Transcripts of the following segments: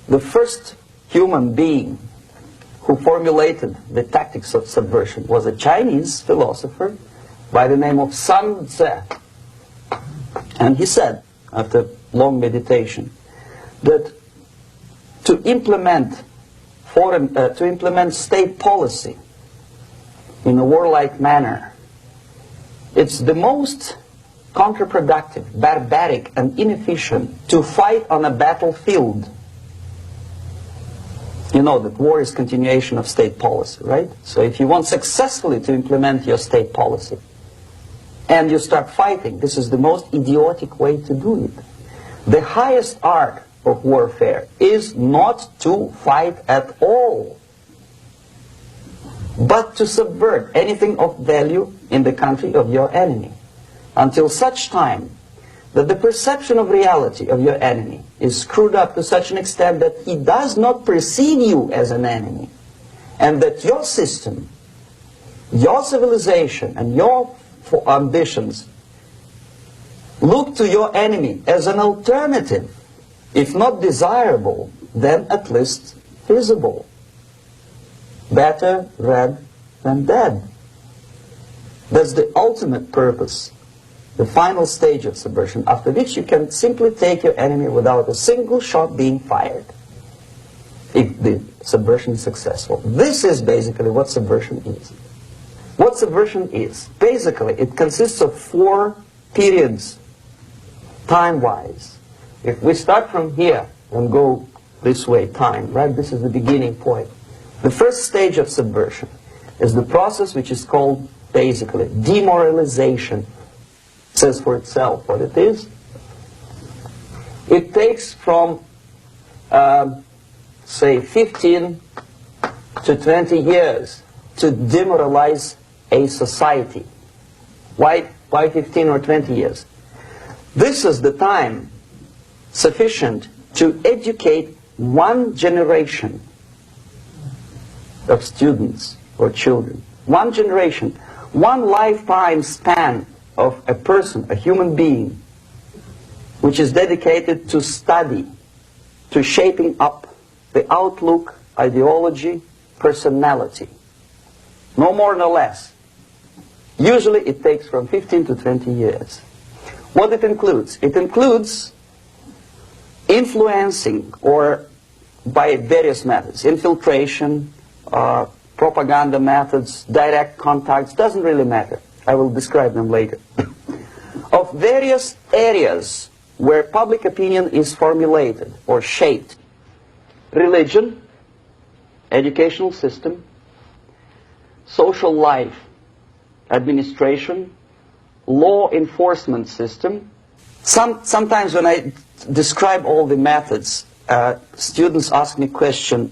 the first human being who formulated the tactics of subversion was a Chinese philosopher by the name of Sun Tzu. And he said, after long meditation, that to implement state policy in a warlike manner, it's the most counterproductive, barbaric, and inefficient to fight on a battlefield. You know that war is continuation of state policy, right? So if you want successfully to implement your state policy, and you start fighting, this is the most idiotic way to do it. The highest art of warfare is not to fight at all, but to subvert anything of value in the country of your enemy, until such time that the perception of reality of your enemy is screwed up to such an extent that he does not perceive you as an enemy, and that your system, your civilization, and your ambitions look to your enemy as an alternative, if not desirable, then at least feasible. Better red than dead. That's the ultimate purpose, the final stage of subversion, after which you can simply take your enemy without a single shot being fired, if the subversion is successful. This is basically what subversion is. What subversion is, basically, it consists of 4 periods, time-wise. If we start from here and go this way, time, right? This is the beginning point. The first stage of subversion is the process which is called, basically, demoralization. It says for itself what it is. It takes from, say, 15 to 20 years to demoralize a society. Why 15 or 20 years? This is the time sufficient to educate one generation of students or children. One generation, one lifetime span of a person, a human being, which is dedicated to study, to shaping up the outlook, ideology, personality. No more, no less. Usually it takes from 15 to 20 years. What it includes? It includes influencing, or by various methods, infiltration, propaganda methods, direct contacts, doesn't really matter. I will describe them later. Of various areas where public opinion is formulated or shaped. Religion, educational system, social life, administration, law enforcement system. Sometimes when I describe all the methods, students ask me question,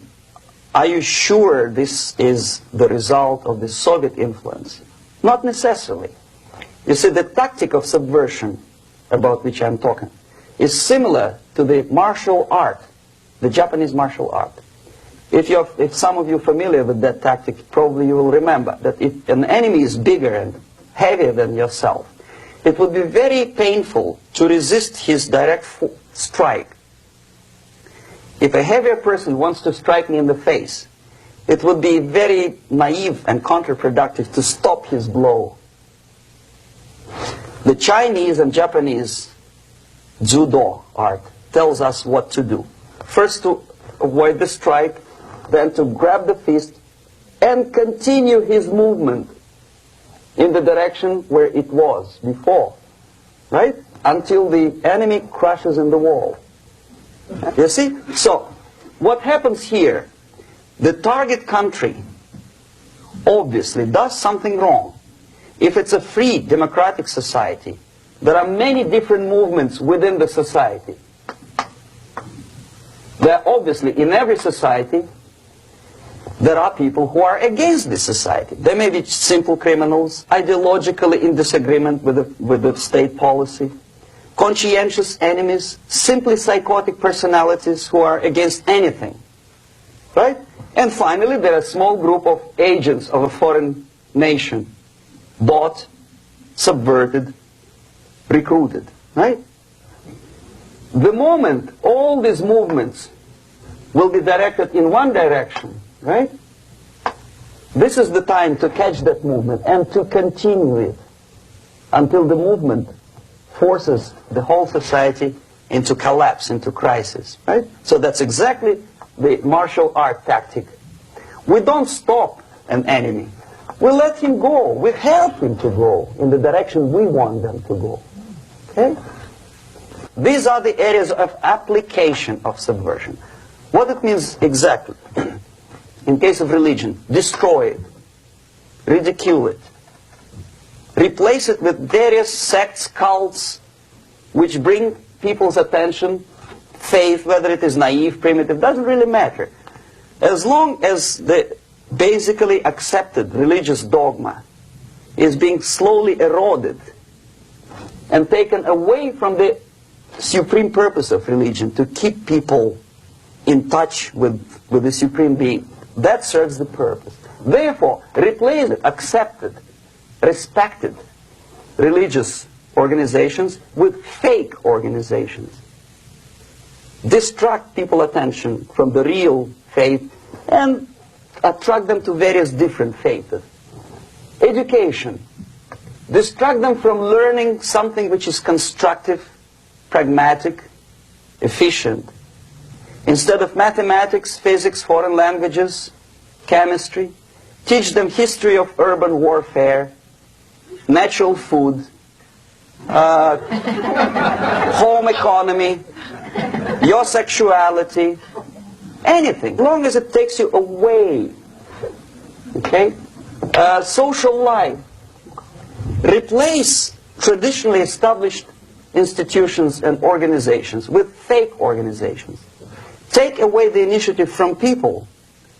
are you sure this is the result of the Soviet influence? Not necessarily. You see, the tactic of subversion, about which I'm talking, is similar to the martial art, the Japanese martial art. If some of you are familiar with that tactic, probably you will remember that if an enemy is bigger and heavier than yourself, it would be very painful to resist his direct strike. If a heavier person wants to strike me in the face, it would be very naive and counterproductive to stop his blow. The Chinese and Japanese judo art tells us what to do. First to avoid the strike, then to grab the fist and continue his movement in the direction where it was before, right? Until the enemy crashes in the wall. You see? So, what happens here? The target country obviously does something wrong. If it's a free democratic society, there are many different movements within the society. There are obviously, in every society, there are people who are against this society. They may be simple criminals, ideologically in disagreement with the state policy, conscientious enemies, simply psychotic personalities who are against anything. Right? And finally, there are a small group of agents of a foreign nation, bought, subverted, recruited. Right? The moment all these movements will be directed in one direction, right? This is the time to catch that movement and to continue it until the movement forces the whole society into collapse, into crisis, right? So that's exactly the martial art tactic. We don't stop an enemy. We let him go. We help him to go in the direction we want them to go. Okay? These are the areas of application of subversion. What it means exactly? In case of religion, destroy it, ridicule it, replace it with various sects, cults, which bring people's attention, faith, whether it is naive, primitive, doesn't really matter. As long as the basically accepted religious dogma is being slowly eroded and taken away from the supreme purpose of religion, to keep people in touch with the supreme being, that serves the purpose. Therefore, replace it, accepted, respected religious organizations with fake organizations. Distract people's attention from the real faith and attract them to various different faiths. Education. Distract them from learning something which is constructive, pragmatic, efficient. Instead of mathematics, physics, foreign languages, chemistry, teach them history of urban warfare, natural food, home economy, your sexuality, anything, as long as it takes you away. Okay? Social life. Replace traditionally established institutions and organizations with fake organizations. Take away the initiative from people.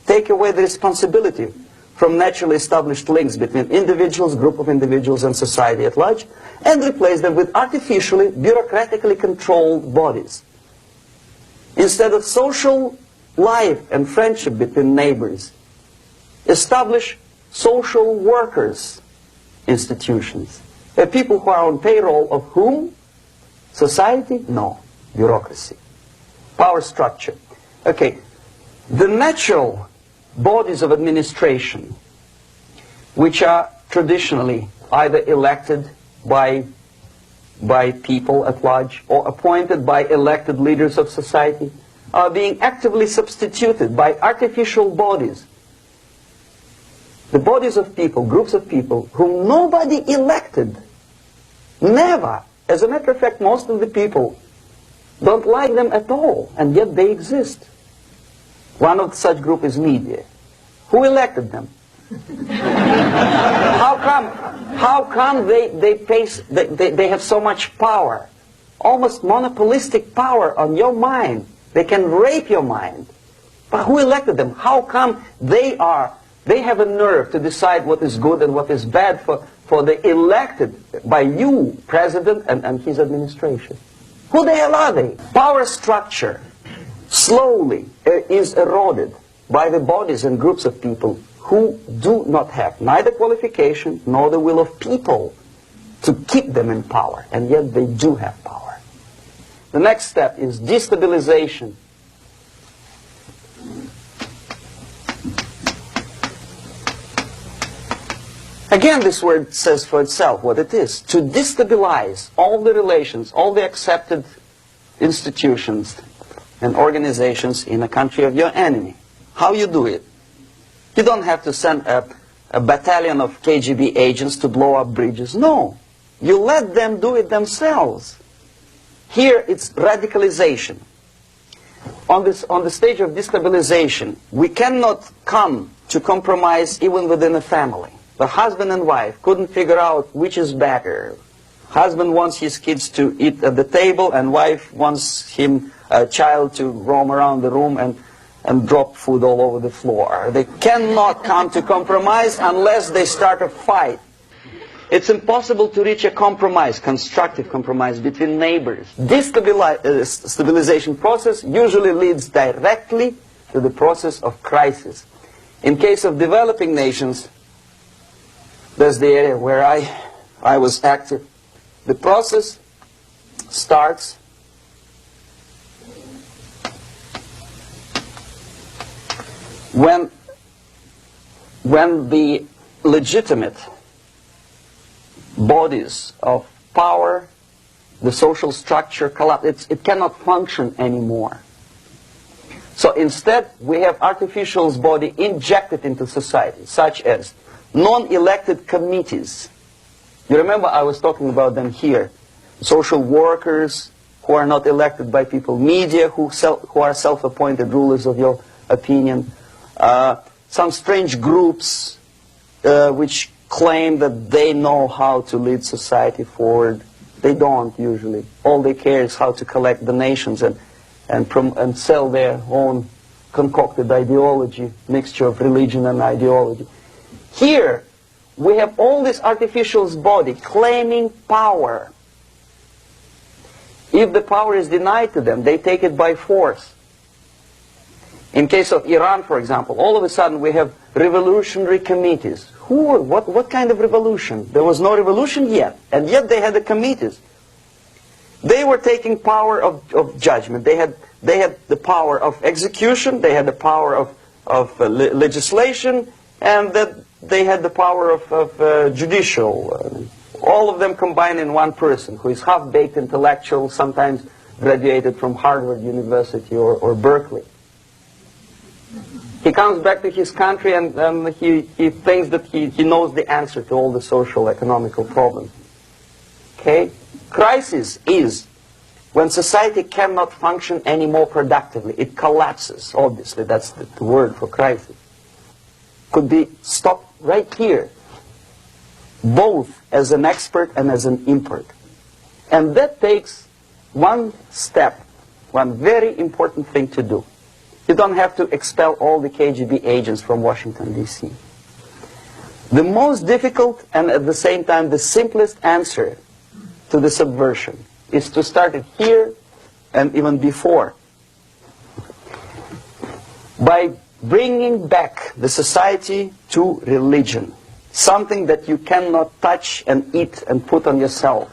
Take away the responsibility from naturally established links between individuals, group of individuals, and society at large, and replace them with artificially, bureaucratically controlled bodies. Instead of social life and friendship between neighbors, establish social workers institutions. People who are on payroll of whom? Society? No. Bureaucracy. Power structure. Okay. The natural bodies of administration, which are traditionally either elected by people at large or appointed by elected leaders of society, are being actively substituted by artificial bodies. The bodies of people, groups of people, whom nobody elected. Never. As a matter of fact, most of the people don't like them at all, and yet they exist. One of such group is media. Who elected them? How come they have so much power? Almost monopolistic power on your mind. They can rape your mind. But who elected them? How come they have a nerve to decide what is good and what is bad for the elected by you, president, and his administration? Who the hell are they? Power structure slowly is eroded by the bodies and groups of people who do not have neither qualification nor the will of people to keep them in power, and yet they do have power. The next step is destabilization. Again, this word says for itself what it is. To destabilize all the relations, all the accepted institutions and organizations in a country of your enemy. How you do it? You don't have to send a battalion of KGB agents to blow up bridges. No. You let them do it themselves. Here it's radicalization. On the stage of destabilization, we cannot come to compromise even within a family. The husband and wife couldn't figure out which is better. Husband wants his kids to eat at the table, and wife wants him, a child, to roam around the room and drop food all over the floor. They cannot come to compromise unless they start a fight. It's impossible to reach a compromise, constructive compromise between neighbors. This stabilization process usually leads directly to the process of crisis. In case of developing nations, that's the area where I was active. The process starts When the legitimate bodies of power, the social structure collapse, it cannot function anymore. So instead, we have artificial body injected into society, such as non-elected committees. You remember I was talking about them here. Social workers who are not elected by people, media who are self-appointed rulers of your opinion, some strange groups which claim that they know how to lead society forward. They don't usually. All they care is how to collect donations and sell their own concocted ideology, mixture of religion and ideology. Here, we have all this artificial body claiming power. If the power is denied to them, they take it by force. In case of Iran, for example, all of a sudden we have revolutionary committees. What kind of revolution? There was no revolution yet, and yet they had the committees. They were taking power of judgment. They had the power of execution, they had the power of legislation, and that they had the power of judicial. All of them combined in one person, who is half-baked intellectual, sometimes graduated from Harvard University or Berkeley. He comes back to his country and he thinks that he knows the answer to all the social, economical problems. Okay? Crisis is when society cannot function any more productively. It collapses, obviously. That's the word for crisis. Could be stopped right here, both as an expert and as an impert. And that takes one step, one very important thing to do. You don't have to expel all the KGB agents from Washington, D.C. The most difficult and at the same time the simplest answer to the subversion is to start it here and even before, by bringing back the society to religion, something that you cannot touch and eat and put on yourself,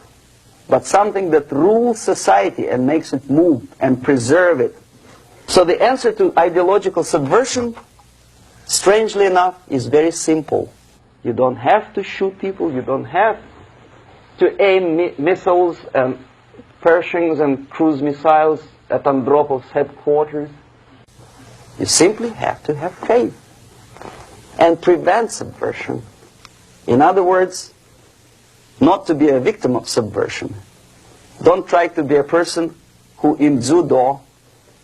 but something that rules society and makes it move and preserve it. So the answer to ideological subversion, strangely enough, is very simple. You don't have to shoot people, you don't have to aim missiles and Pershings and cruise missiles at Andropov's headquarters. You simply have to have faith and prevent subversion. In other words, not to be a victim of subversion. Don't try to be a person who in judo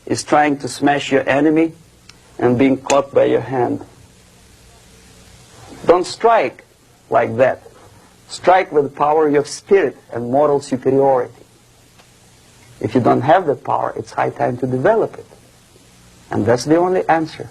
is trying to smash your enemy and being caught by your hand. Don't strike like that. Strike with the power of your spirit and moral superiority. If you don't have that power, it's high time to develop it. And that's the only answer.